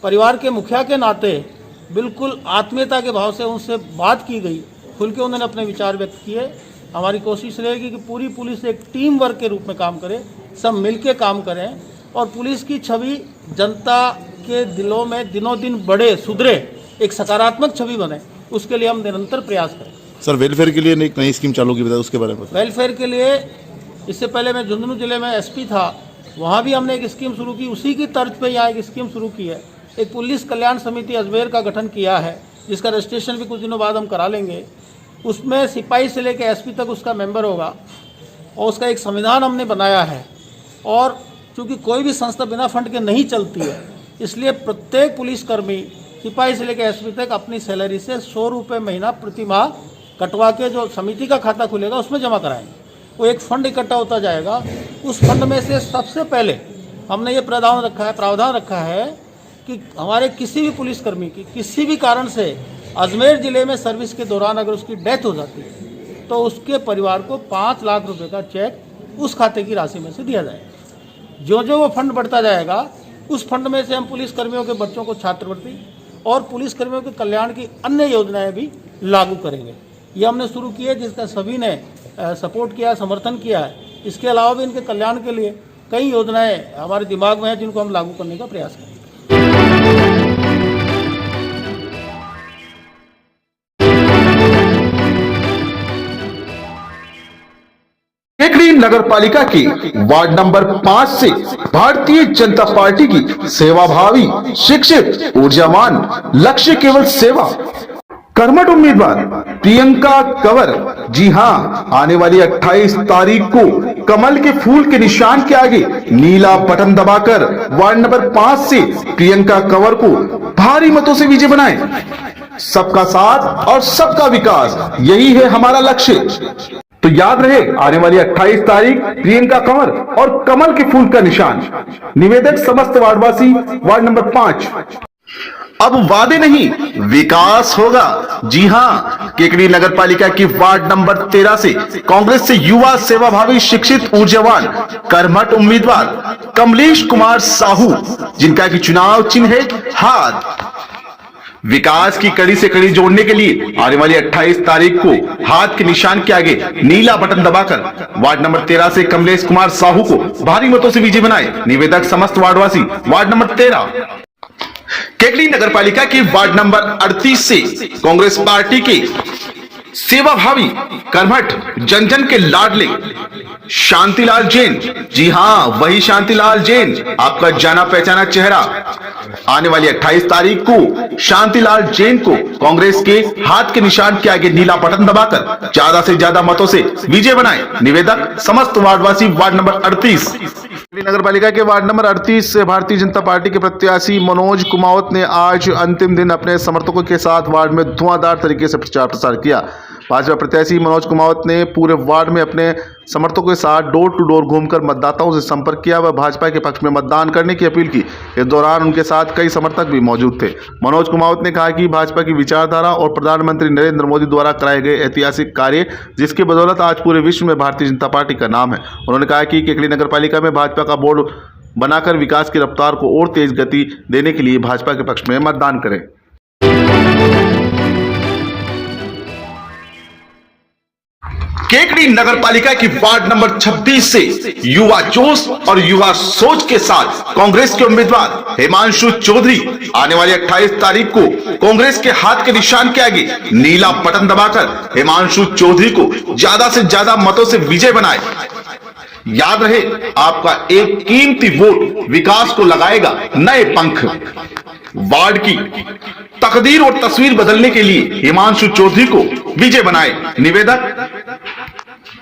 परिवार के मुखिया के नाते बिल्कुल आत्मीयता के भाव से उनसे बात की गई, खुल के उन्होंने अपने विचार व्यक्त किए। हमारी कोशिश रहेगी कि पूरी पुलिस एक टीम वर्क के रूप में काम करे, सब मिलके काम करें और पुलिस की छवि जनता के दिलों में दिनों दिन बढ़े, सुधरे, एक सकारात्मक छवि बने, उसके लिए हम निरंतर प्रयास करें। सर, वेलफेयर के लिए एक नई स्कीम चालू की, बताया उसके बारे में। वेलफेयर के लिए इससे पहले मैं झुंझुनू जिले में एसपी था, वहाँ भी हमने एक स्कीम शुरू की, उसी की तर्ज पे यहाँ एक स्कीम शुरू की है। एक पुलिस कल्याण समिति अजमेर का गठन किया है, जिसका रजिस्ट्रेशन भी कुछ दिनों बाद हम करा लेंगे। उसमें सिपाही से लेकर एसपी तक उसका मेंबर होगा और उसका एक संविधान हमने बनाया है। और चूँकि कोई भी संस्था बिना फंड के नहीं चलती है, इसलिए प्रत्येक पुलिसकर्मी सिपाही से लेकर एसपी तक अपनी सैलरी से 100 रुपये महीना प्रति माह कटवा के जो समिति का खाता खुलेगा उसमें जमा कराएंगे। वो एक फंड इकट्ठा होता जाएगा। उस फंड में से सबसे पहले हमने ये प्रावधान रखा है कि हमारे किसी भी पुलिसकर्मी की किसी भी कारण से अजमेर ज़िले में सर्विस के दौरान अगर उसकी डेथ हो जाती है तो उसके परिवार को 5 लाख रुपए का चेक उस खाते की राशि में से दिया जाएगा। जो जो वो फंड बढ़ता जाएगा उस फंड में से हम पुलिसकर्मियों के बच्चों को छात्रवृत्ति और पुलिसकर्मियों के कल्याण की अन्य योजनाएं भी लागू करेंगे। ये हमने शुरू की है, जिसका सभी ने सपोर्ट किया, समर्थन किया है। इसके अलावा भी इनके कल्याण के लिए कई योजनाएं हमारे दिमाग में हैं, जिनको हम लागू करने का प्रयास करेंगे। केकड़ी नगर पालिका के वार्ड नंबर 5 से भारतीय जनता पार्टी की सेवाभावी, शिक्षित, ऊर्जावान, लक्ष्य केवल सेवा कर्मठ उम्मीदवार प्रियंका कंवर, जी हां, आने वाली 28 तारीख को कमल के फूल के निशान के आगे नीला बटन दबाकर वार्ड नंबर 5 से प्रियंका कंवर को भारी मतों से विजय बनाएं। सबका साथ और सबका विकास, यही है हमारा लक्ष्य। तो याद रहे, आने वाली 28 तारीख प्रियंका कंवर और कमल के फूल का निशान। निवेदक समस्त वार्डवासी, वार्ड नंबर 5। अब वादे नहीं, विकास होगा। जी हां, केकड़ी नगर पालिका की वार्ड नंबर 13 से कांग्रेस से युवा सेवाभावी शिक्षित ऊर्जावान कर्मठ उम्मीदवार कमलेश कुमार साहू, जिनका की चुनाव चिन्ह है हाथ। विकास की कड़ी से कड़ी जोड़ने के लिए आने वाली 28 तारीख को हाथ के निशान के आगे नीला बटन दबाकर वार्ड नंबर 13 से कमलेश कुमार साहू को भारी मतों से विजयी बनाए। निवेदक समस्त वार्डवासी वार्ड नंबर 13। केकड़ी नगर पालिका की वार्ड नंबर 38 से कांग्रेस पार्टी के सेवाभावी कर्मठ जन जन के लाडले शांतिलाल जैन, जी हां वही शांतिलाल जैन, आपका जाना पहचाना चेहरा। आने वाली 28 तारीख को शांतिलाल जैन को कांग्रेस के हाथ के निशान के आगे नीला बटन दबाकर ज्यादा से ज्यादा मतों से विजय बनाए। निवेदक समस्त वार्डवासी वार्ड नंबर 38। नगर पालिका के वार्ड नंबर 38 से भारतीय जनता पार्टी के प्रत्याशी मनोज कुमावत ने आज अंतिम दिन अपने समर्थकों के साथ वार्ड में धुआंधार तरीके से प्रचार प्रसार किया। भाजपा प्रत्याशी मनोज कुमावत ने पूरे वार्ड में अपने समर्थकों के साथ डोर टू डोर घूमकर मतदाताओं से संपर्क किया व भाजपा के पक्ष में मतदान करने की अपील की। इस दौरान उनके साथ कई समर्थक भी मौजूद थे। मनोज कुमावत ने कहा कि भाजपा की विचारधारा और प्रधानमंत्री नरेंद्र मोदी द्वारा कराए गए ऐतिहासिक कार्य, जिसकी बदौलत आज पूरे विश्व में भारतीय जनता पार्टी का नाम है। उन्होंने कहा कि केकड़ी नगर पालिका में भाजपा का बोर्ड बनाकर विकास की रफ्तार को और तेज गति देने के लिए भाजपा के पक्ष में मतदान करें। केकड़ी नगर पालिका की वार्ड नंबर 26 से युवा जोश और युवा सोच के साथ कांग्रेस के उम्मीदवार हिमांशु चौधरी आने वाली 28 तारीख को कांग्रेस के हाथ के निशान के आगे नीला बटन दबाकर हिमांशु चौधरी को ज्यादा से ज्यादा मतों से विजय बनाए। याद रहे, आपका एक कीमती वोट विकास को लगाएगा नए पंख। वार्ड की तकदीर और तस्वीर बदलने के लिए हिमांशु चौधरी को विजय बनाए। निवेदक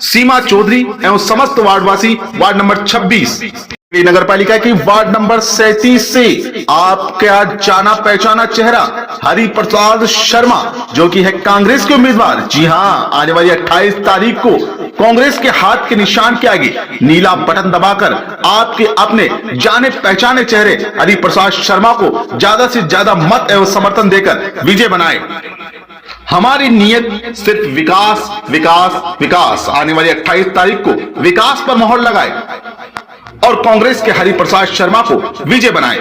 सीमा चौधरी एवं समस्त वार्डवासी वार्ड नंबर 26। नगर पालिका की वार्ड नंबर 37 से आपका जाना पहचाना चेहरा हरि प्रसाद शर्मा, जो कि है कांग्रेस के उम्मीदवार। जी हां, आने वाली 28 तारीख को कांग्रेस के हाथ के निशान के आगे नीला बटन दबाकर आपके अपने जाने पहचाने चेहरे हरि प्रसाद शर्मा को ज्यादा से ज्यादा मत एवं समर्थन देकर विजय बनाए। हमारी नियत सिर्फ विकास विकास विकास। आने वाली 28 तारीख को विकास पर मोहर लगाए और कांग्रेस के हरि प्रसाद शर्मा को विजय बनाए।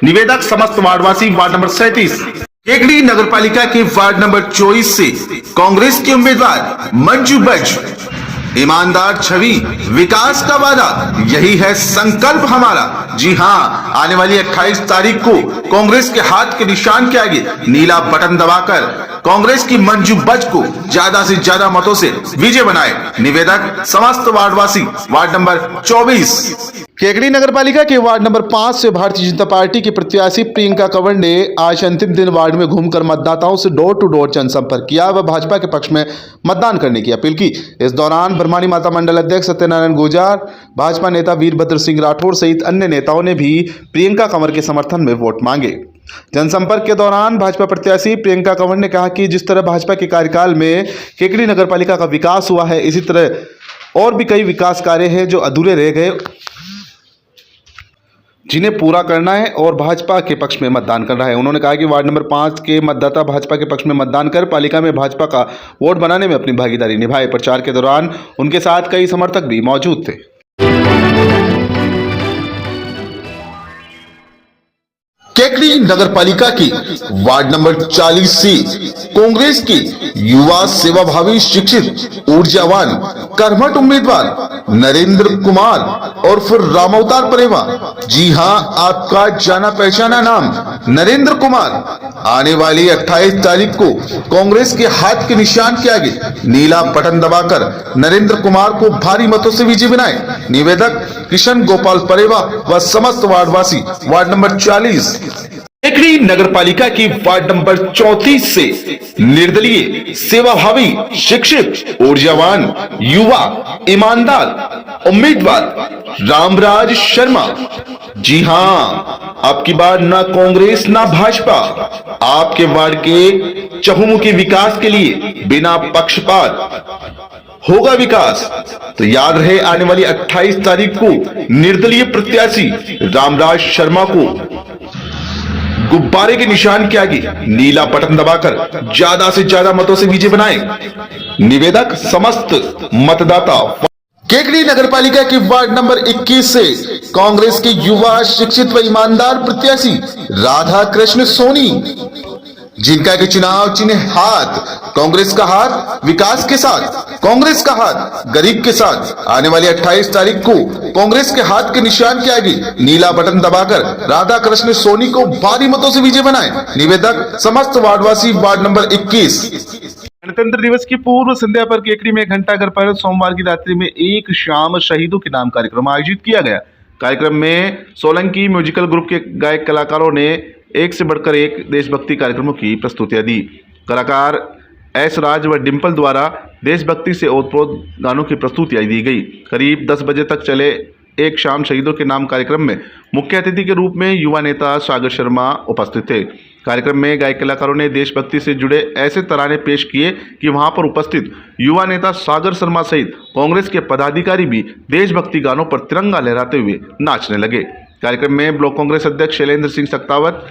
निवेदक समस्त वार्डवासी वार्ड नंबर 37। केकड़ी नगर पालिका के वार्ड नंबर 24 से कांग्रेस के उम्मीदवार मंजू बज, ईमानदार छवि, विकास का वादा, यही है संकल्प हमारा। जी हां, आने वाली 28 तारीख को कांग्रेस के हाथ के निशान के आगे नीला बटन दबाकर कांग्रेस की मंजू बज को ज्यादा से ज्यादा मतों से विजय बनाए। निवेदक समस्त वार्डवासी वार्ड नंबर 24। केकड़ी नगर पालिका के वार्ड नंबर 5 से भारतीय जनता पार्टी की प्रत्याशी प्रियंका कंवर ने आज अंतिम दिन वार्ड में घूमकर मतदाताओं से डोर टू डोर जनसंपर्क किया व भाजपा के पक्ष में मतदान करने की अपील की। इस दौरान ब्रह्माणी माता मंडल अध्यक्ष सत्यनारायण गुर्जर, भाजपा नेता वीरभद्र सिंह राठौर सहित अन्य नेताओं ने भी प्रियंका कंवर के समर्थन में वोट मांगे। जनसंपर्क के दौरान भाजपा प्रत्याशी प्रियंका कंवर ने कहा कि जिस तरह भाजपा के कार्यकाल में केकड़ी नगर पालिका का विकास हुआ है, इसी तरह और भी कई विकास कार्य हैं जो अधूरे रह गए, जिन्हें पूरा करना है और भाजपा के पक्ष में मतदान करना है। उन्होंने कहा कि वार्ड नंबर 5 के मतदाता भाजपा के पक्ष में मतदान कर पालिका में भाजपा का वोट बनाने में अपनी भागीदारी निभाए। प्रचार के दौरान उनके साथ कई समर्थक भी मौजूद थे। केकड़ी नगर पालिका की वार्ड नंबर 40 से कांग्रेस के युवा सेवाभावी शिक्षित ऊर्जावान कर्मठ उम्मीदवार नरेंद्र कुमार और फिर रामअवतार परेवा। जी हां, आपका जाना पहचाना नाम नरेंद्र कुमार आने वाली 28 तारीख को कांग्रेस के हाथ के निशान के आगे नीला बटन दबाकर नरेंद्र कुमार को भारी मतों से विजय बनाए। निवेदक किशन गोपाल परेवा व समस्त वार्डवासी वार्ड नंबर 40। केकड़ी नगर पालिका की वार्ड नंबर 34 से निर्दलीय सेवाभावी शिक्षित ऊर्जावान युवा ईमानदार उम्मीदवार रामराज शर्मा। जी हां, आपकी बार ना कांग्रेस ना भाजपा, आपके वार्ड के चहुमुखी विकास के लिए बिना पक्षपात होगा विकास। तो याद रहे, आने वाली 28 तारीख को निर्दलीय प्रत्याशी रामराज शर्मा को गुब्बारे के निशान के आगे नीला बटन दबाकर ज्यादा से ज्यादा मतों से विजय बनाए। निवेदक समस्त मतदाता। केकड़ी नगर पालिका के वार्ड नंबर 21 से कांग्रेस के युवा शिक्षित व ईमानदार प्रत्याशी राधा कृष्ण सोनी, जिनका के चुनाव चिन्ह हाथ, कांग्रेस का हाथ विकास के साथ, कांग्रेस का हाथ गरीब के साथ। आने वाली 28 तारीख को कांग्रेस के हाथ के निशान के आगे नीला बटन दबाकर राधा कृष्ण सोनी को भारी मतों से विजय बनाए। निवेदक समस्त वार्डवासी, वार्ड नंबर 21। गणतंत्र दिवस की पूर्व संध्या पर केकड़ी में घंटाघर पर सोमवार की रात्रि में एक शाम शहीदों के नाम कार्यक्रम आयोजित किया गया। कार्यक्रम में सोलंकी म्यूजिकल ग्रुप के गायक कलाकारों ने एक से बढ़कर एक देशभक्ति कार्यक्रमों की प्रस्तुतियां दी। कलाकार एस राज व डिम्पल द्वारा देशभक्ति से ओतप्रोत गानों की प्रस्तुतियां दी गई। करीब 10 बजे तक चले एक शाम शहीदों के नाम कार्यक्रम में मुख्य अतिथि के रूप में युवा नेता सागर शर्मा उपस्थित थे। कार्यक्रम में गायक कलाकारों ने देशभक्ति से जुड़े ऐसे तराने पेश किए कि वहां पर उपस्थित युवा नेता सागर शर्मा सहित कांग्रेस के पदाधिकारी भी देशभक्ति गानों पर तिरंगा लहराते हुए नाचने लगे। कार्यक्रम में ब्लॉक कांग्रेस अध्यक्ष शैलेंद्र सिंह सक्तावत,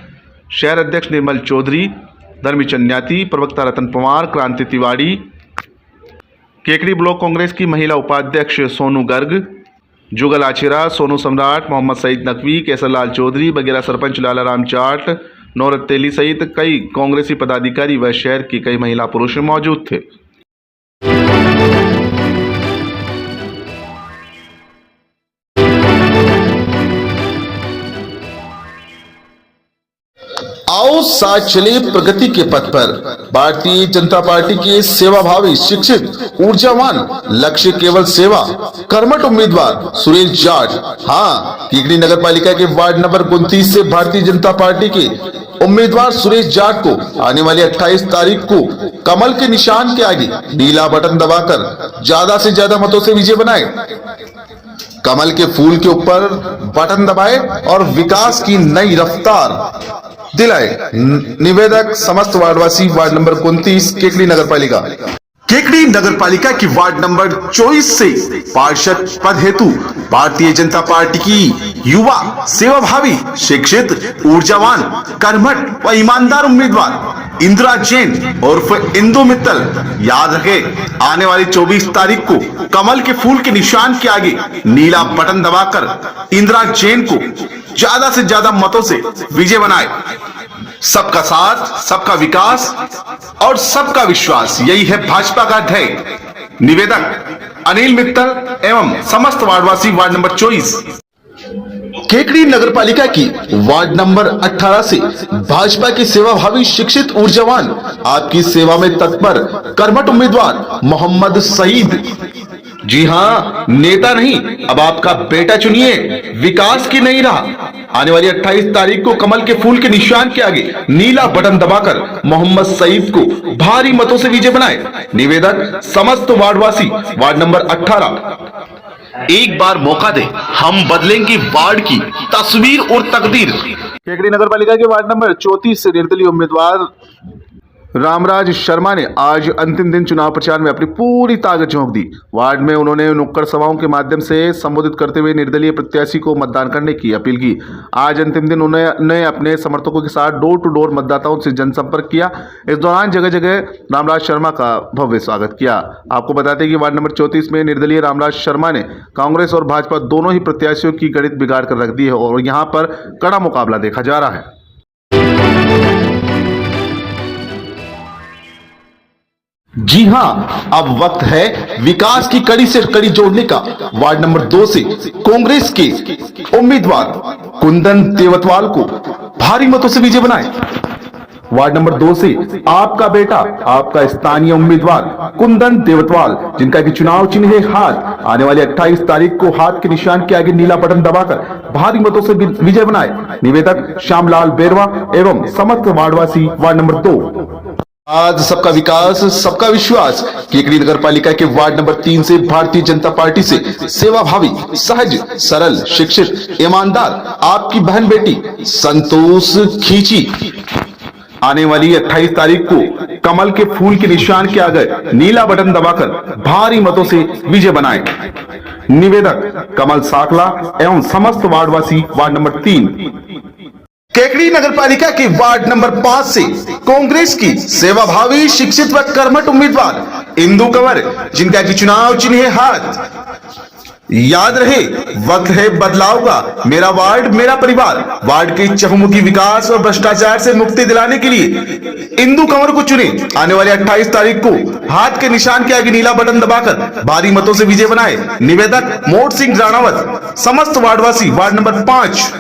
शहर अध्यक्ष निर्मल चौधरी, धर्मीचंद न्याती, प्रवक्ता रतन पवार, क्रांति तिवारी, केकड़ी ब्लॉक कांग्रेस की महिला उपाध्यक्ष सोनू गर्ग, जुगल आचेरा, सोनू सम्राट, मोहम्मद सईद नकवी, केसरलाल चौधरी, बगेरा सरपंच लाला राम जाट, नौरत तेली सहित कई कांग्रेसी पदाधिकारी व शहर की कई महिला पुरुष मौजूद थे। आओ साथ चले प्रगति के पथ पर। भारतीय जनता पार्टी के सेवाभावी, शिक्षित, ऊर्जावान, लक्ष्य केवल सेवा, कर्मठ उम्मीदवार सुरेश जाट। हाँ, केकड़ी नगर पालिका के वार्ड नंबर 29 से भारतीय जनता पार्टी के उम्मीदवार सुरेश जाट को आने वाली 28 तारीख को कमल के निशान के आगे नीला बटन दबाकर ज्यादा से ज्यादा मतों से विजय बनाए। कमल के फूल के ऊपर बटन दबाए और विकास की नई रफ्तार दिलाए। निवेदक समस्त वार्डवासी, वार्ड नंबर 29, केकड़ी नगर पालिका। केकड़ी नगर पालिका की वार्ड नंबर 24 से पार्षद पद हेतु भारतीय जनता पार्टी की युवा, सेवाभावी, शिक्षित, ऊर्जावान, कर्मठ व ईमानदार उम्मीदवार इंदिरा जैन उर्फ इंदु मित्तल। याद रखे, आने वाली 24 तारीख को कमल के फूल के निशान के आगे नीला बटन दबाकर इंदिरा जैन को ज्यादा से ज्यादा मतों से विजय बनाए। सबका साथ, सबका विकास और सबका विश्वास, यही है भाजपा का ध्येय। निवेदक अनिल मित्तल एवं समस्त वार्डवासी, वार्ड नंबर 24। केकड़ी नगर पालिका की वार्ड नंबर 18 से भाजपा के सेवाभावी, शिक्षित, ऊर्जावान, आपकी सेवा में तत्पर, कर्मठ उम्मीदवार मोहम्मद सईद। जी हाँ, नेता नहीं, अब आपका बेटा चुनिए, विकास की नहीं राह। आने वाली 28 तारीख को कमल के फूल के निशान के आगे नीला बटन दबाकर मोहम्मद सईद को भारी मतों से विजय बनाए। निवेदक समस्त वार्डवासी, वार्ड नंबर 18। एक बार मौका दे, हम बदलेंगे वार्ड की तस्वीर और तकदीर। केकड़ी नगर पालिका के वार्ड नंबर 34 से निर्दलीय उम्मीदवार रामराज शर्मा ने आज अंतिम दिन चुनाव प्रचार में अपनी पूरी ताकत झोंक दी। वार्ड में उन्होंने नुक्कड़ सभाओं के माध्यम से संबोधित करते हुए निर्दलीय प्रत्याशी को मतदान करने की अपील की। आज अंतिम दिन उन्होंने अपने समर्थकों के साथ डोर टू डोर मतदाताओं से जनसंपर्क किया। इस दौरान जगह जगह रामराज शर्मा का भव्य स्वागत किया। आपको बताते हैं कि वार्ड नंबर 34 में निर्दलीय रामराज शर्मा ने कांग्रेस और भाजपा दोनों ही प्रत्याशियों की गणित बिगाड़ कर रख दी है और यहाँ पर कड़ा मुकाबला देखा जा रहा है। जी हां, अब वक्त है विकास की कड़ी से कड़ी जोड़ने का। वार्ड नंबर 2 से कांग्रेस के उम्मीदवार कुंदन देवतवाल को भारी मतों से विजय बनाए। वार्ड नंबर 2 से आपका बेटा, आपका स्थानीय उम्मीदवार कुंदन देवतवाल, जिनका कि चुनाव चिन्ह है हाथ। आने वाली 28 तारीख को हाथ के निशान के आगे नीला बटन दबाकर भारी मतों से विजय बनाए। निवेदक श्यामलाल बेरवा एवं समस्त वार्डवासी, वार्ड नंबर 2। आज सबका विकास, सबका विश्वास। केकड़ी नगर पालिका के वार्ड नंबर 3 से भारतीय जनता पार्टी से सेवाभावी, सहज, सरल, शिक्षित, ईमानदार आपकी बहन बेटी संतोष खींची। आने वाली 28 तारीख को कमल के फूल के निशान के आगे नीला बटन दबाकर भारी मतों से विजय बनाए। निवेदक कमल साकला एवं समस्त वार्डवासी, वार्ड नंबर 3। केकड़ी नगरपालिका के वार्ड नंबर 5 से कांग्रेस की सेवाभावी शिक्षित व कर्मठ उम्मीदवार इंदु कंवर, जिनका कि चुनाव चिन्ह है हाथ। याद रहे, वक्त है बदलाव का, मेरा वार्ड मेरा परिवार। वार्ड के चहुमुखी विकास और भ्रष्टाचार से मुक्ति दिलाने के लिए इंदु कंवर को चुने। आने वाले 28 तारीख को हाथ के निशान के आगे नीला बटन दबाकर भारी मतों से विजय बनाए। निवेदक मोट सिंह राणावत, समस्त वार्डवासी, ward number 5।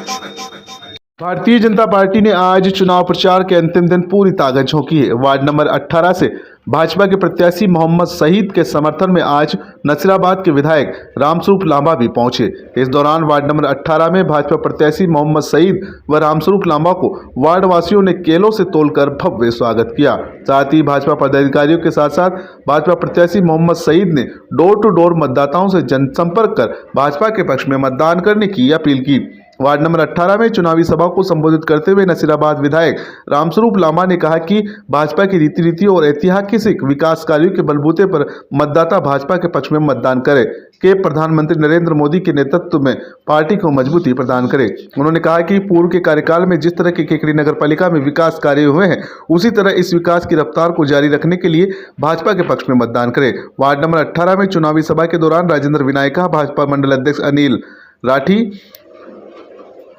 Bharatiya Janata party ने आज चुनाव प्रचार के अंतिम दिन पूरी ताकत झोंकी है। वार्ड नंबर 18 से भाजपा के प्रत्याशी मोहम्मद सईद के समर्थन में आज नसीराबाद के विधायक रामस्वरूप लांबा भी पहुंचे। इस दौरान वार्ड नंबर 18 में भाजपा प्रत्याशी मोहम्मद सईद व रामस्वरूप लांबा को वार्ड वासियों ने केलों से तोलकर भव्य स्वागत किया। साथ ही भाजपा पदाधिकारियों के साथ साथ भाजपा प्रत्याशी मोहम्मद सईद ने डोर टू डोर मतदाताओं से जनसंपर्क कर भाजपा के पक्ष में मतदान करने की अपील की। वार्ड नंबर 18 में चुनावी सभा को संबोधित करते हुए नसीराबाद विधायक रामस्वरूप लांबा ने कहा कि भाजपा की रीति नीति और ऐतिहासिक विकास कार्यों के बलबूते पर मतदाता भाजपा के पक्ष में मतदान करे के प्रधानमंत्री नरेंद्र मोदी के नेतृत्व में पार्टी को मजबूती प्रदान करे। उन्होंने कहा कि पूर्व के कार्यकाल में जिस तरह के केकड़ी नगर पालिका में विकास कार्य हुए हैं, उसी तरह इस विकास की रफ्तार को जारी रखने के लिए भाजपा के पक्ष में मतदान करे। वार्ड नंबर 18 में चुनावी सभा के दौरान राजेंद्र विनायका, भाजपा मंडल अध्यक्ष अनिल राठी,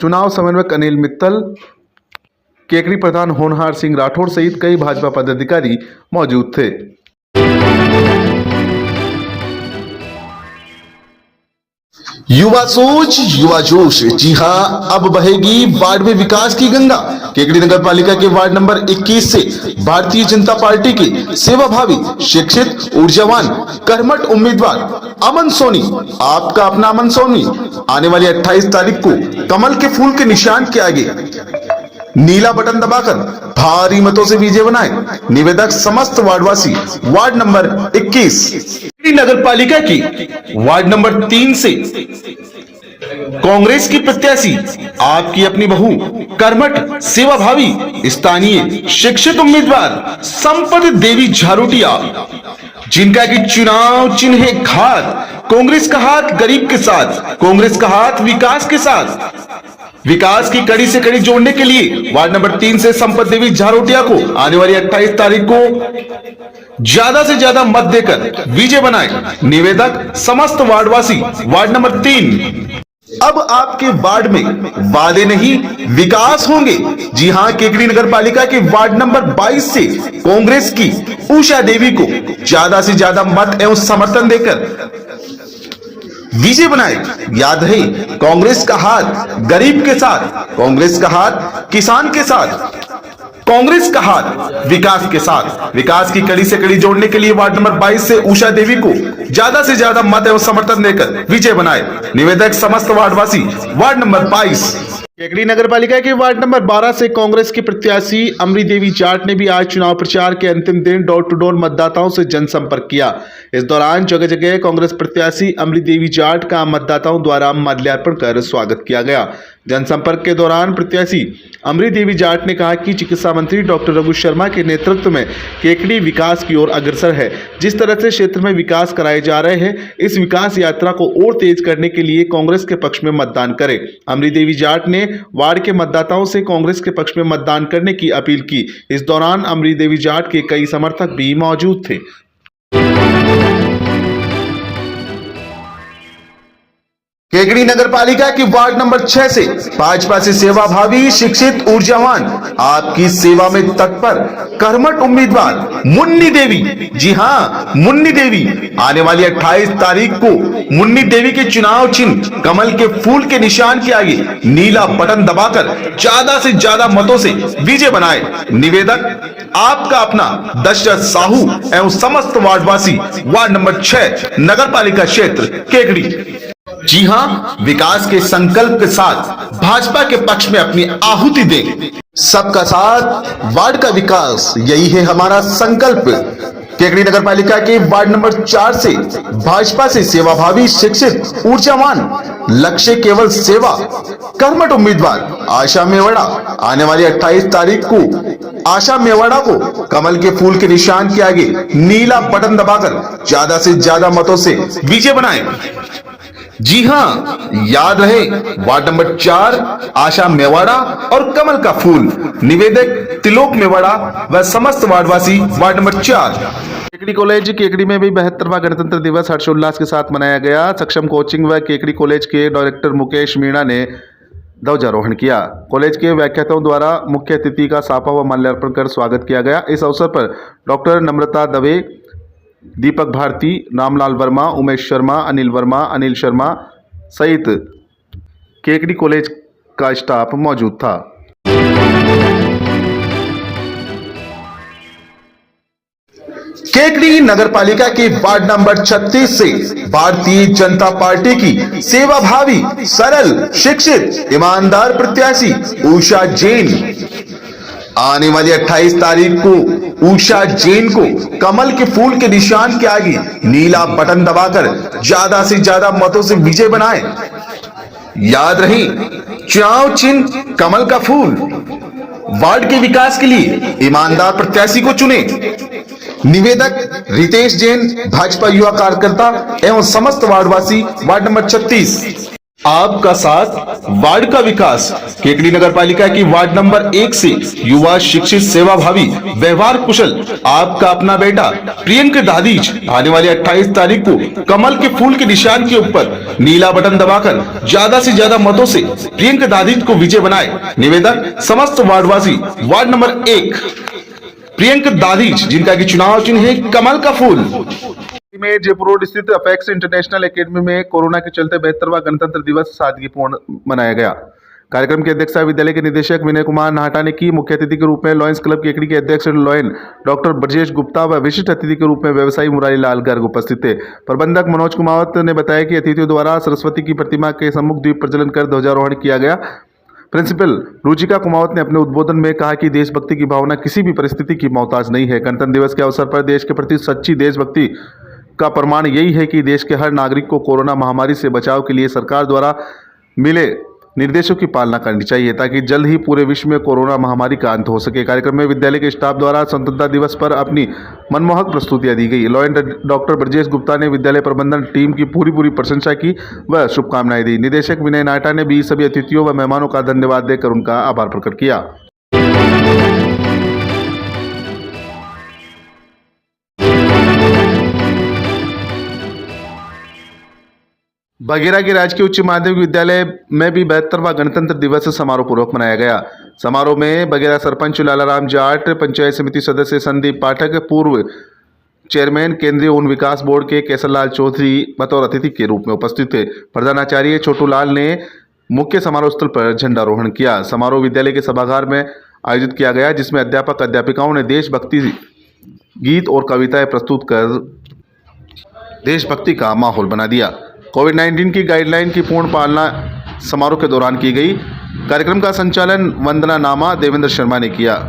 चुनाव समन्वयक अनिल मित्तल, केकड़ी प्रधान होनहार सिंह राठौर सहित कई भाजपा पदाधिकारी मौजूद थे। युवा सोच, युवा जोश। जी हां, अब बहेगी वार्ड में विकास की गंगा। केकड़ी नगर पालिका के वार्ड नंबर 21 से भारतीय जनता पार्टी के सेवाभावी, शिक्षित, ऊर्जावान, कर्मठ उम्मीदवार अमन सोनी, आपका अपना अमन सोनी, आने वाली 28 तारीख को कमल के फूल के निशान के आगे नीला बटन दबाकर भारी मतों से विजय बनाए। निवेदक समस्त वार्डवासी, वार्ड नंबर 21। नगर पालिका की वार्ड नंबर 3 से कांग्रेस की प्रत्याशी, आपकी अपनी बहू, कर्मठ, सेवाभावी, स्थानीय, शिक्षित उम्मीदवार संपत देवी झारोटिया, जिनका कि चुनाव चिन्ह है हाथ। कांग्रेस का हाथ गरीब के साथ, कांग्रेस का हाथ विकास के साथ। विकास की कड़ी से कड़ी जोड़ने के लिए वार्ड नंबर 3 से संपत देवी झारोटिया को आने वाली 28 तारीख को ज्यादा से ज्यादा मत देकर विजय बनाए। निवेदक समस्त वार्डवासी, वार्ड नंबर 3। अब आपके वार्ड में वादे नहीं विकास होंगे। जी हां, केकड़ी नगर पालिका के वार्ड नंबर 22 से कांग्रेस की उषा देवी को ज्यादा से ज्यादा मत एवं समर्थन देकर विजय बनाए। याद है, कांग्रेस का हाथ गरीब के साथ, कांग्रेस का हाथ किसान के साथ, कांग्रेस का हाथ विकास के साथ। विकास की कड़ी से कड़ी जोड़ने के लिए वार्ड नंबर 22 से उषा देवी को ज्यादा से ज्यादा मत एवं समर्थन देकर विजय बनाए। निवेदक समस्त वार्डवासी, वार्ड नंबर 22। केकड़ी नगर पालिका के वार्ड नंबर 12 से कांग्रेस की प्रत्याशी अमरी देवी जाट ने भी आज चुनाव प्रचार के अंतिम दिन डोर टू डोर मतदाताओं से जनसंपर्क किया। इस दौरान जगह जगह कांग्रेस प्रत्याशी अमरी देवी जाट का मतदाताओं द्वारा माल्यार्पण कर स्वागत किया गया। जनसंपर्क के दौरान प्रत्याशी अमरी देवी जाट ने कहा कि चिकित्सा मंत्री डॉक्टर रघु शर्मा के नेतृत्व में केकड़ी विकास की ओर अग्रसर है। जिस तरह से क्षेत्र में विकास कराए जा रहे हैं, इस विकास यात्रा को और तेज करने के लिए कांग्रेस के पक्ष में मतदान करें। अमरी देवी जाट ने वार्ड के मतदाताओं से कांग्रेस के पक्ष में मतदान करने की अपील की। इस दौरान अमरी देवी जाट के कई समर्थक भी मौजूद थे। केकड़ी नगर पालिका की वार्ड नंबर 6 से भाजपा से सेवाभावी, शिक्षित, ऊर्जावान, आपकी सेवा में तत्पर, कर्मठ उम्मीदवार मुन्नी देवी। जी हां, मुन्नी देवी। आने वाली 28 तारीख को मुन्नी देवी के चुनाव चिन्ह कमल के फूल के निशान के आगे नीला बटन दबाकर ज्यादा से ज्यादा मतों से विजय बनाए। निवेदक आपका अपना दशरथ साहू एवं समस्त वार्डवासी, वार्ड नंबर 6, नगर पालिका क्षेत्र केकड़ी। जी हां, विकास के संकल्प के साथ भाजपा के पक्ष में अपनी आहुति दें। सबका साथ, वार्ड का विकास, यही है हमारा संकल्प। केकड़ी नगर पालिका के वार्ड नंबर 4 से भाजपा से सेवाभावी, शिक्षित, ऊर्जावान, लक्ष्य केवल सेवा, कर्मठ उम्मीदवार आशा मेवाड़ा, आने वाली 28 तारीख को आशा मेवाड़ा को कमल के फूल के निशान के आगे नीला बटन दबाकर ज्यादा से ज्यादा मतों से विजय बनाएं। जी हां, याद रहे, वार्ड नंबर 4 आशा मेवाड़ा और कमल का फूल, निवेदक त्रिलोक मेवाड़ा व समस्त वार्डवासी ward number 4। Kekri college Kekri में भी 72वां गणतंत्र दिवस हर्षोल्लास के साथ मनाया गया। सक्षम कोचिंग व केकड़ी कॉलेज के डायरेक्टर मुकेश मीणा ने ध्वजारोहण किया। कॉलेज के व्याख्याताओं द्वारा मुख्य अतिथि का साफा व माल्यार्पण कर स्वागत किया गया। इस अवसर पर डॉक्टर नम्रता दवे, दीपक भारती, रामलाल वर्मा, उमेश शर्मा, अनिल वर्मा, अनिल शर्मा सहित केकड़ी कॉलेज का स्टाफ मौजूद था। केकड़ी नगर पालिका के वार्ड नंबर 36 से भारतीय जनता पार्टी की सेवाभावी, सरल, शिक्षित, ईमानदार प्रत्याशी उषा जैन आने वाली 28 तारीख को उषा जैन को कमल के फूल के निशान के आगे नीला बटन दबाकर ज्यादा से ज्यादा मतों से विजय बनाए। याद रहे, चुनाव चिन्ह कमल का फूल। वार्ड के विकास के लिए ईमानदार प्रत्याशी को चुने। निवेदक रितेश जैन, भाजपा युवा कार्यकर्ता एवं समस्त वार्डवासी वार्ड नंबर 36। आपका साथ, वार्ड का विकास। केकड़ी नगर पालिका की वार्ड नंबर 1 से युवा, शिक्षित, सेवाभावी, व्यवहार कुशल आपका अपना बेटा प्रियंक दादीज आने वाली 28 तारीख को कमल के फूल के निशान के ऊपर नीला बटन दबाकर ज्यादा से ज्यादा मतों से प्रियंक दादीज को विजय बनाए। निवेदक समस्त वार्डवासी वार्ड नंबर 1 प्रियंक दादीज, जिनका की चुनाव चिन्ह है कमल का फूल। में जयपुर रोड स्थित अपेक्स इंटरनेशनल एकेडमी में कोरोना के चलते 72वां गणतंत्र दिवस सादगीपूर्ण मनाया गया। कार्यक्रम की अध्यक्षता विद्यालय के निदेशक विनय कुमार नाहटा ने की। मुख्य अतिथि के रूप में लॉयंस क्लब केकड़ी के अध्यक्ष लॉयन डॉक्टर ब्रजेश गुप्ता व विशिष्ट अतिथि के रूप में व्यवसायी मुरारी लाल गर्ग उपस्थित थे। प्रबंधक मनोज कुमावत ने बताया कि अतिथियों द्वारा सरस्वती की प्रतिमा के सम्मुख दीप प्रज्वलन कर ध्वजारोहण किया गया। प्रिंसिपल रुचिका कुमावत ने अपने उद्बोधन में कहा कि देशभक्ति की भावना किसी भी परिस्थिति की मोहताज नहीं है। गणतंत्र दिवस के अवसर पर देश के प्रति सच्ची देशभक्ति का प्रमाण यही है कि देश के हर नागरिक को कोरोना महामारी से बचाव के लिए सरकार द्वारा मिले निर्देशों की पालना करनी चाहिए, ताकि जल्द ही पूरे विश्व में कोरोना महामारी का अंत हो सके। कार्यक्रम में विद्यालय के स्टाफ द्वारा स्वतंत्रता दिवस पर अपनी मनमोहक प्रस्तुतियां दी गई। लॉयन डॉक्टर ब्रजेश गुप्ता ने विद्यालय प्रबंधन टीम की पूरी प्रशंसा की व शुभकामनाएं दी। निदेशक विनय नाहटा ने भी सभी अतिथियों व मेहमानों का धन्यवाद देकर उनका आभार प्रकट किया। बघेरा के राजकीय उच्च माध्यमिक विद्यालय में भी 72वां गणतंत्र दिवस समारोह पूर्वक मनाया गया। समारोह में बघेरा सरपंच लालाराम जाट, पंचायत समिति सदस्य संदीप पाठक, पूर्व चेयरमैन केंद्रीय उन विकास बोर्ड के केसरलाल चौधरी बतौर अतिथि के रूप में उपस्थित थे। प्रधानाचार्य छोटू लाल ने मुख्य समारोह स्थल पर झंडारोहण किया। समारोह विद्यालय के सभागार में आयोजित किया गया, जिसमें अध्यापक अध्यापिकाओं ने देशभक्ति गीत और कविताएं प्रस्तुत कर देशभक्ति का माहौल बना दिया। कोविड-19 की गाइडलाइन की पूर्ण पालना समारोह के दौरान की गई। कार्यक्रम का संचालन वंदना नामा देवेंद्र शर्मा ने किया।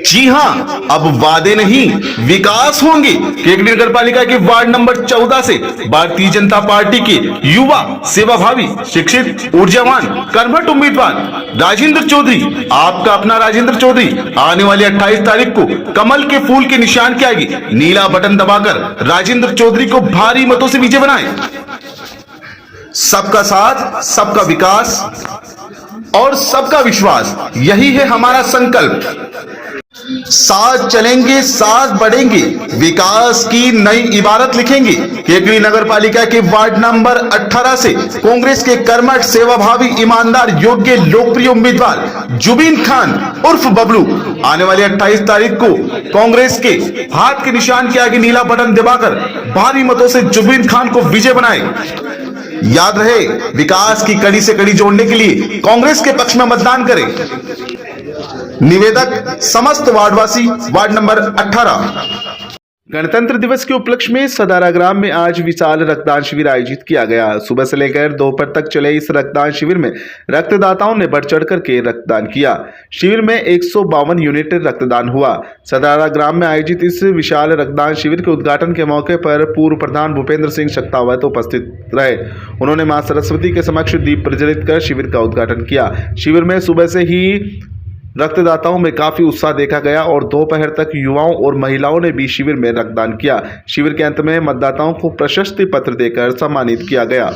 जी हां, अब वादे नहीं विकास होंगे। केकड़ी नगर पालिका के वार्ड नंबर 14 से भारतीय जनता पार्टी के युवा, सेवाभावी, शिक्षित, ऊर्जावान, कर्मठ उम्मीदवार राजेंद्र चौधरी, आपका अपना राजेंद्र चौधरी आने वाली 28 तारीख को कमल के फूल के निशान के आगे नीला बटन दबाकर राजेंद्र चौधरी को भारी मतों से विजय बनाए। सबका साथ, सबका विकास और सबका विश्वास, यही है हमारा संकल्प। साथ चलेंगे, साथ बढ़ेंगे, विकास की नई इबारत लिखेंगे। केकड़ी नगर पालिका के वार्ड नंबर 18 से कांग्रेस के कर्मठ, सेवाभावी, ईमानदार, योग्य, लोकप्रिय उम्मीदवार जुबीन खान उर्फ बबलू आने वाली 28 तारीख को कांग्रेस के हाथ के निशान के आगे नीला बटन दबाकर भारी मतों से जुबीन खान को विजय बनाए। याद रहे, विकास की कड़ी से कड़ी जोड़ने के लिए कांग्रेस के पक्ष में मतदान करें। निवेदक समस्त वार्डवासी वार्ड नंबर 18। गणतंत्र दिवस के उपलक्ष्य में सदारा ग्राम में आज विशाल रक्तदान शिविर आयोजित किया गया। सुबह से लेकर दोपहर तक चले इस रक्तदान शिविर में रक्तदाताओं ने बढ़ चढ़ करके रक्तदान किया। शिविर में 152 यूनिट रक्तदान हुआ। सदारा ग्राम में आयोजित इस विशाल रक्तदान शिविर के उद्घाटन के मौके पर पूर्व प्रधान भूपेंद्र सिंह शक्तावत उपस्थित रहे। उन्होंने मां सरस्वती के समक्ष दीप प्रज्वलित कर शिविर का उद्घाटन किया। शिविर में सुबह से ही रक्तदाताओं में काफी उत्साह देखा गया और दोपहर तक युवाओं और महिलाओं ने भी शिविर में रक्तदान किया। शिविर के अंत में मतदाताओं को प्रशस्ति पत्र देकर सम्मानित किया गया।